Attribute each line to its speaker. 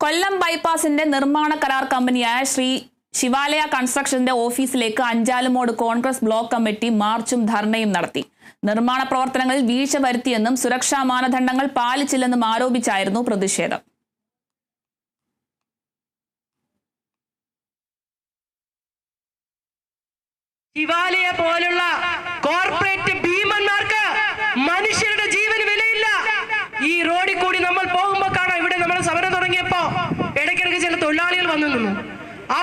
Speaker 1: കൊല്ലം ബൈപ്പാസിന്റെ നിർമ്മാണ കരാർ കമ്പനിയായ ശ്രീ ശിവാലയ കൺസ്ട്രക്ഷന്റെ ഓഫീസിലേക്ക് അഞ്ചാലുമൂട് കോൺഗ്രസ് ബ്ലോക്ക് കമ്മിറ്റി മാർച്ചും ധർണയും നടത്തി. നിർമ്മാണ പ്രവർത്തനങ്ങളിൽ വീഴ്ച വരുത്തിയെന്നും സുരക്ഷാ മാനദണ്ഡങ്ങൾ പാലിച്ചില്ലെന്നും ആരോപിച്ചായിരുന്നു പ്രതിഷേധം.
Speaker 2: ശിവാലയ പോലുള്ള കോർപ്പറേറ്റ് ഭീമന്മാർക്ക് മനുഷ്യരുടെ ജീവന് വിലയില്ല. ഈ റോഡിൽ കൂടി നമ്മൾ പോകുമ്പോൾ കാണാം, ഇവിടെ നമ്മൾ സമരം തുടങ്ങിയപ്പോ ഇടയ്ക്കിടയ്ക്ക് ചില തൊഴിലാളികൾ വന്നു നിന്നു. ആ